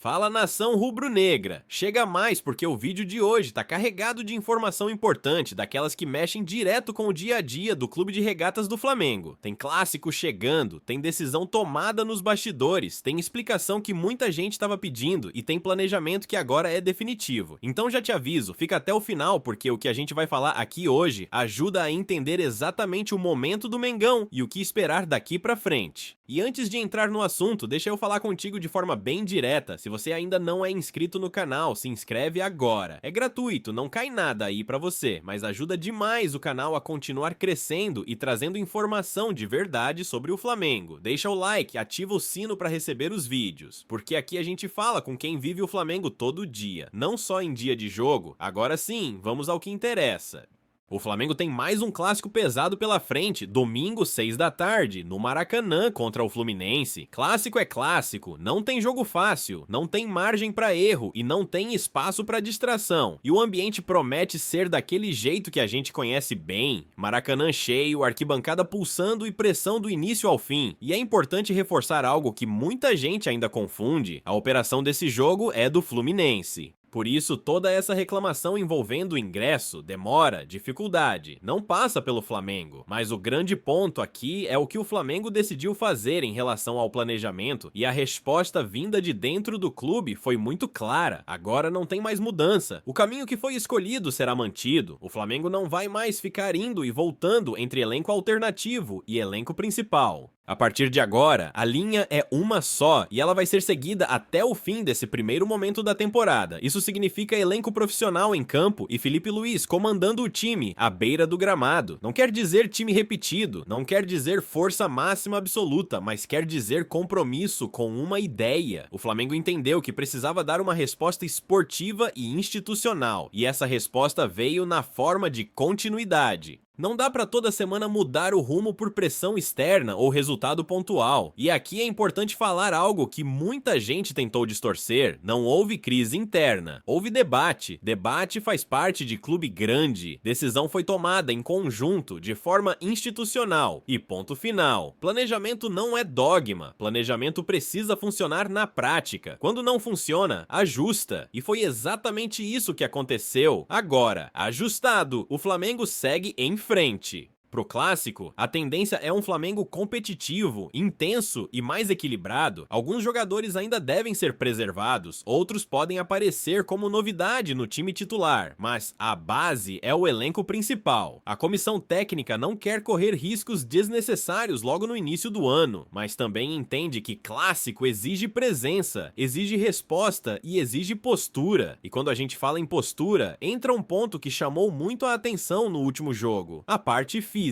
Fala nação rubro-negra! Chega mais porque o vídeo de hoje tá carregado de informação importante, daquelas que mexem direto com o dia a dia do Clube de Regatas do Flamengo. Tem clássico chegando, tem decisão tomada nos bastidores, tem explicação que muita gente estava pedindo e tem planejamento que agora é definitivo. Então já te aviso, fica até o final porque o que a gente vai falar aqui hoje ajuda a entender exatamente o momento do Mengão e o que esperar daqui pra frente. E antes de entrar no assunto, deixa eu falar contigo de forma bem direta. Se você ainda não é inscrito no canal, se inscreve agora. É gratuito, não cai nada aí pra você, mas ajuda demais o canal a continuar crescendo e trazendo informação de verdade sobre o Flamengo. Deixa o like, ativa o sino pra receber os vídeos, porque aqui a gente fala com quem vive o Flamengo todo dia, não só em dia de jogo. Agora sim, vamos ao que interessa. O Flamengo tem mais um clássico pesado pela frente, domingo 6 da tarde, no Maracanã contra o Fluminense. Clássico é clássico, não tem jogo fácil, não tem margem para erro e não tem espaço para distração. E o ambiente promete ser daquele jeito que a gente conhece bem. Maracanã cheio, arquibancada pulsando e pressão do início ao fim. E é importante reforçar algo que muita gente ainda confunde: a operação desse jogo é do Fluminense. Por isso, toda essa reclamação envolvendo ingresso, demora, dificuldade, não passa pelo Flamengo. Mas o grande ponto aqui é o que o Flamengo decidiu fazer em relação ao planejamento, e a resposta vinda de dentro do clube foi muito clara. Agora não tem mais mudança. O caminho que foi escolhido será mantido. O Flamengo não vai mais ficar indo e voltando entre elenco alternativo e elenco principal. A partir de agora, a linha é uma só e ela vai ser seguida até o fim desse primeiro momento da temporada. Isso significa elenco profissional em campo e Felipe Luiz comandando o time à beira do gramado. Não quer dizer time repetido, não quer dizer força máxima absoluta, mas quer dizer compromisso com uma ideia. O Flamengo entendeu que precisava dar uma resposta esportiva e institucional, e essa resposta veio na forma de continuidade. Não dá pra toda semana mudar o rumo por pressão externa ou resultado pontual. E aqui é importante falar algo que muita gente tentou distorcer: não houve crise interna, houve debate. Debate faz parte de clube grande. Decisão foi tomada em conjunto, de forma institucional. E ponto final. Planejamento não é dogma. Planejamento precisa funcionar na prática. Quando não funciona, ajusta. E foi exatamente isso que aconteceu. Agora, ajustado, o Flamengo segue em frente. Pro clássico, a tendência é um Flamengo competitivo, intenso e mais equilibrado. Alguns jogadores ainda devem ser preservados, outros podem aparecer como novidade no time titular, mas a base é o elenco principal. A comissão técnica não quer correr riscos desnecessários logo no início do ano, mas também entende que clássico exige presença, exige resposta e exige postura. E quando a gente fala em postura, entra um ponto que chamou muito a atenção no último jogo: a parte física.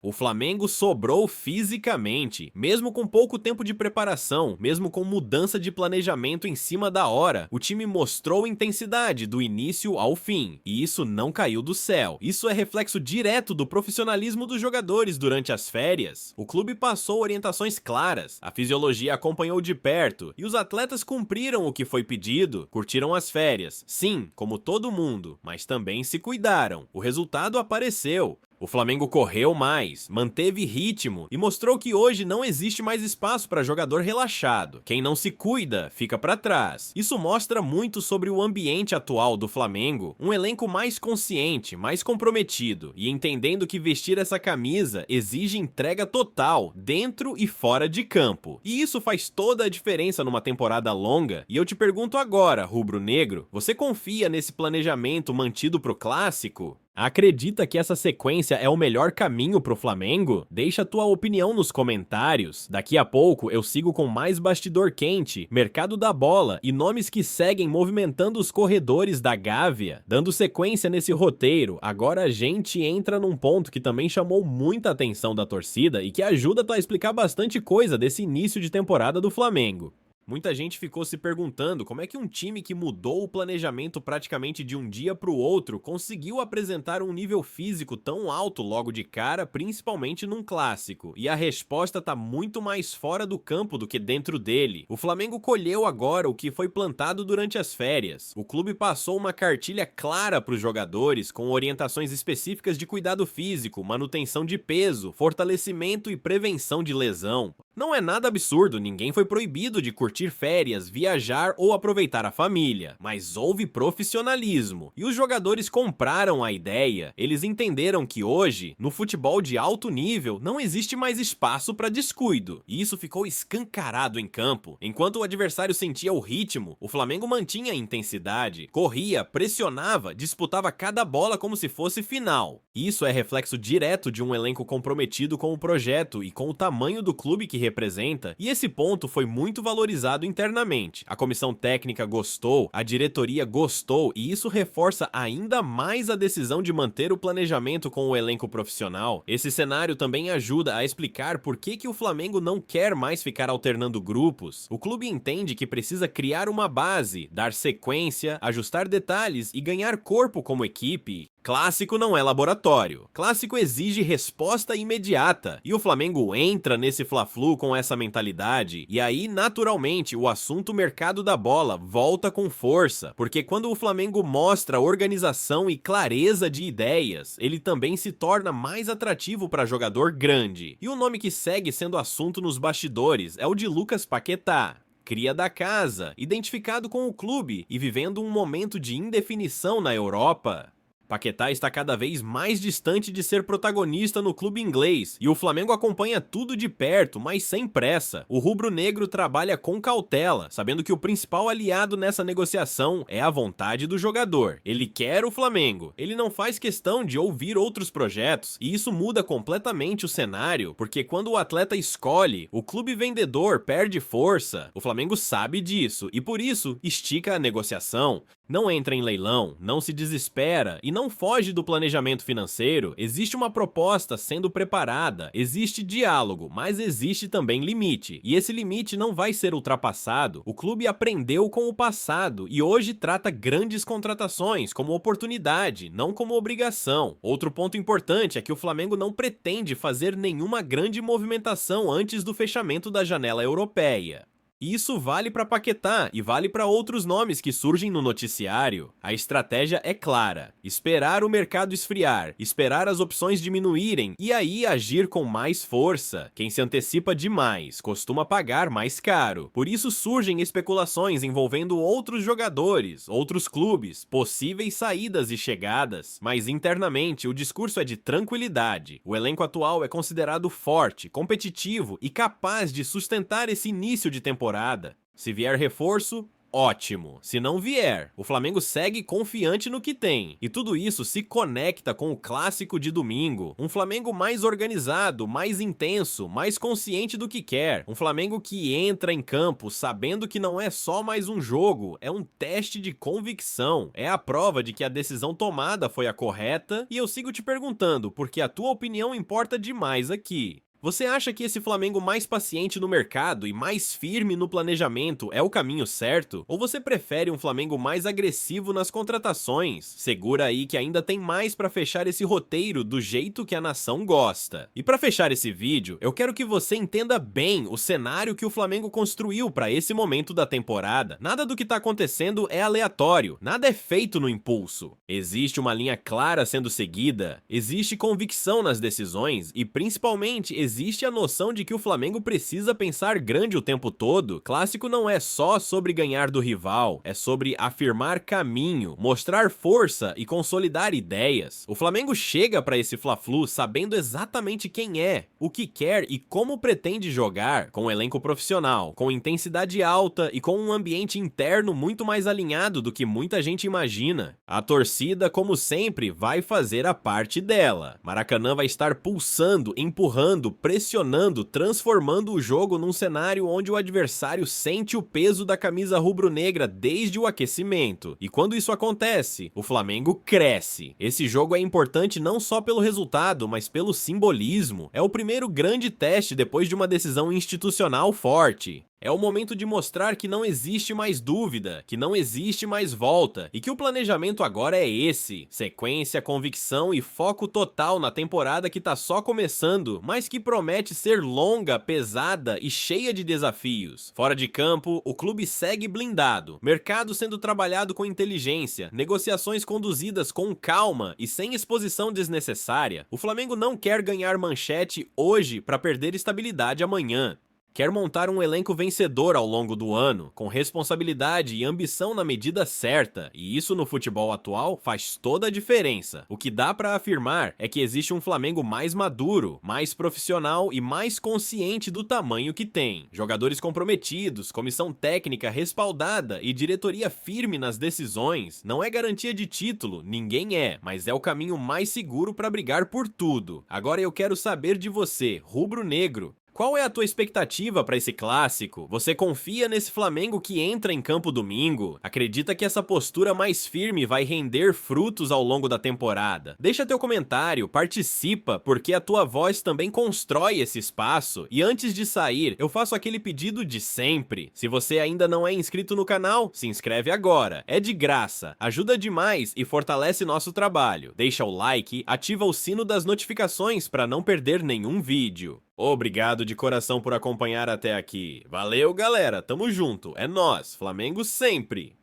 O Flamengo sobrou fisicamente, mesmo com pouco tempo de preparação, mesmo com mudança de planejamento em cima da hora. O time mostrou intensidade do início ao fim, e isso não caiu do céu. Isso é reflexo direto do profissionalismo dos jogadores durante as férias. O clube passou orientações claras, a fisiologia acompanhou de perto, e os atletas cumpriram o que foi pedido, curtiram as férias. Sim, como todo mundo, mas também se cuidaram. O resultado apareceu. O Flamengo correu mais, manteve ritmo e mostrou que hoje não existe mais espaço para jogador relaxado. Quem não se cuida, fica para trás. Isso mostra muito sobre o ambiente atual do Flamengo, um elenco mais consciente, mais comprometido e entendendo que vestir essa camisa exige entrega total, dentro e fora de campo. E isso faz toda a diferença numa temporada longa. E eu te pergunto agora, rubro-negro, você confia nesse planejamento mantido pro clássico? Acredita que essa sequência é o melhor caminho pro Flamengo? Deixa tua opinião nos comentários. Daqui a pouco eu sigo com mais bastidor quente, mercado da bola e nomes que seguem movimentando os corredores da Gávea. Dando sequência nesse roteiro, agora a gente entra num ponto que também chamou muita atenção da torcida e que ajuda tu a explicar bastante coisa desse início de temporada do Flamengo. Muita gente ficou se perguntando como é que um time que mudou o planejamento praticamente de um dia para o outro conseguiu apresentar um nível físico tão alto logo de cara, principalmente num clássico. E a resposta tá muito mais fora do campo do que dentro dele. O Flamengo colheu agora o que foi plantado durante as férias. O clube passou uma cartilha clara para os jogadores, com orientações específicas de cuidado físico, manutenção de peso, fortalecimento e prevenção de lesão. Não é nada absurdo, ninguém foi proibido de curtir férias, viajar ou aproveitar a família, mas houve profissionalismo e os jogadores compraram a ideia. Eles entenderam que hoje, no futebol de alto nível, não existe mais espaço para descuido, e isso ficou escancarado em campo. Enquanto o adversário sentia o ritmo, o Flamengo mantinha a intensidade, corria, pressionava, disputava cada bola como se fosse final. Isso é reflexo direto de um elenco comprometido com o projeto e com o tamanho do clube que representa, e esse ponto foi muito valorizado internamente. A comissão técnica gostou, a diretoria gostou, e isso reforça ainda mais a decisão de manter o planejamento com o elenco profissional. Esse cenário também ajuda a explicar por que o Flamengo não quer mais ficar alternando grupos. O clube entende que precisa criar uma base, dar sequência, ajustar detalhes e ganhar corpo como equipe. Clássico não é laboratório. Clássico exige resposta imediata. E o Flamengo entra nesse Fla-Flu com essa mentalidade. E aí, naturalmente, o assunto mercado da bola volta com força. Porque quando o Flamengo mostra organização e clareza de ideias, ele também se torna mais atrativo para jogador grande. E o nome que segue sendo assunto nos bastidores é o de Lucas Paquetá. Cria da casa, identificado com o clube e vivendo um momento de indefinição na Europa. Paquetá está cada vez mais distante de ser protagonista no clube inglês, e o Flamengo acompanha tudo de perto, mas sem pressa. O rubro-negro trabalha com cautela, sabendo que o principal aliado nessa negociação é a vontade do jogador. Ele quer o Flamengo, ele não faz questão de ouvir outros projetos, e isso muda completamente o cenário, porque quando o atleta escolhe, o clube vendedor perde força. O Flamengo sabe disso, e por isso estica a negociação. Não entra em leilão, não se desespera e não foge do planejamento financeiro. Existe uma proposta sendo preparada, existe diálogo, mas existe também limite. E esse limite não vai ser ultrapassado. O clube aprendeu com o passado e hoje trata grandes contratações como oportunidade, não como obrigação. Outro ponto importante é que o Flamengo não pretende fazer nenhuma grande movimentação antes do fechamento da janela europeia. Isso vale para Paquetá e vale para outros nomes que surgem no noticiário. A estratégia é clara: esperar o mercado esfriar, esperar as opções diminuírem e aí agir com mais força. Quem se antecipa demais costuma pagar mais caro. Por isso surgem especulações envolvendo outros jogadores, outros clubes, possíveis saídas e chegadas. Mas internamente o discurso é de tranquilidade. O elenco atual é considerado forte, competitivo e capaz de sustentar esse início de temporada. Se vier reforço, ótimo. Se não vier, o Flamengo segue confiante no que tem. E tudo isso se conecta com o clássico de domingo. Um Flamengo mais organizado, mais intenso, mais consciente do que quer. Um Flamengo que entra em campo sabendo que não é só mais um jogo, é um teste de convicção. É a prova de que a decisão tomada foi a correta. E eu sigo te perguntando, porque a tua opinião importa demais aqui. Você acha que esse Flamengo mais paciente no mercado e mais firme no planejamento é o caminho certo? Ou você prefere um Flamengo mais agressivo nas contratações? Segura aí que ainda tem mais pra fechar esse roteiro do jeito que a nação gosta. E pra fechar esse vídeo, eu quero que você entenda bem o cenário que o Flamengo construiu pra esse momento da temporada. Nada do que tá acontecendo é aleatório, nada é feito no impulso. Existe uma linha clara sendo seguida, existe convicção nas decisões e principalmente existe a noção de que o Flamengo precisa pensar grande o tempo todo. Clássico não é só sobre ganhar do rival, é sobre afirmar caminho, mostrar força e consolidar ideias. O Flamengo chega para esse Fla-Flu sabendo exatamente quem é, o que quer e como pretende jogar, com um elenco profissional, com intensidade alta e com um ambiente interno muito mais alinhado do que muita gente imagina. A torcida, como sempre, vai fazer a parte dela. Maracanã vai estar pulsando, empurrando, pressionando, transformando o jogo num cenário onde o adversário sente o peso da camisa rubro-negra desde o aquecimento. E quando isso acontece, o Flamengo cresce. Esse jogo é importante não só pelo resultado, mas pelo simbolismo. É o primeiro grande teste depois de uma decisão institucional forte. É o momento de mostrar que não existe mais dúvida, que não existe mais volta, e que o planejamento agora é esse: sequência, convicção e foco total na temporada que tá só começando, mas que promete ser longa, pesada e cheia de desafios. Fora de campo, o clube segue blindado, mercado sendo trabalhado com inteligência, negociações conduzidas com calma e sem exposição desnecessária. O Flamengo não quer ganhar manchete hoje para perder estabilidade amanhã. Quer montar um elenco vencedor ao longo do ano, com responsabilidade e ambição na medida certa, e isso no futebol atual faz toda a diferença. O que dá pra afirmar é que existe um Flamengo mais maduro, mais profissional e mais consciente do tamanho que tem. Jogadores comprometidos, comissão técnica respaldada e diretoria firme nas decisões. Não é garantia de título, ninguém é, mas é o caminho mais seguro pra brigar por tudo. Agora eu quero saber de você, rubro-negro. Qual é a tua expectativa para esse clássico? Você confia nesse Flamengo que entra em campo domingo? Acredita que essa postura mais firme vai render frutos ao longo da temporada? Deixa teu comentário, participa, porque a tua voz também constrói esse espaço. E antes de sair, eu faço aquele pedido de sempre. Se você ainda não é inscrito no canal, se inscreve agora. É de graça, ajuda demais e fortalece nosso trabalho. Deixa o like, ativa o sino das notificações para não perder nenhum vídeo. Obrigado de coração por acompanhar até aqui. Valeu, galera. Tamo junto. É nóis. Flamengo sempre.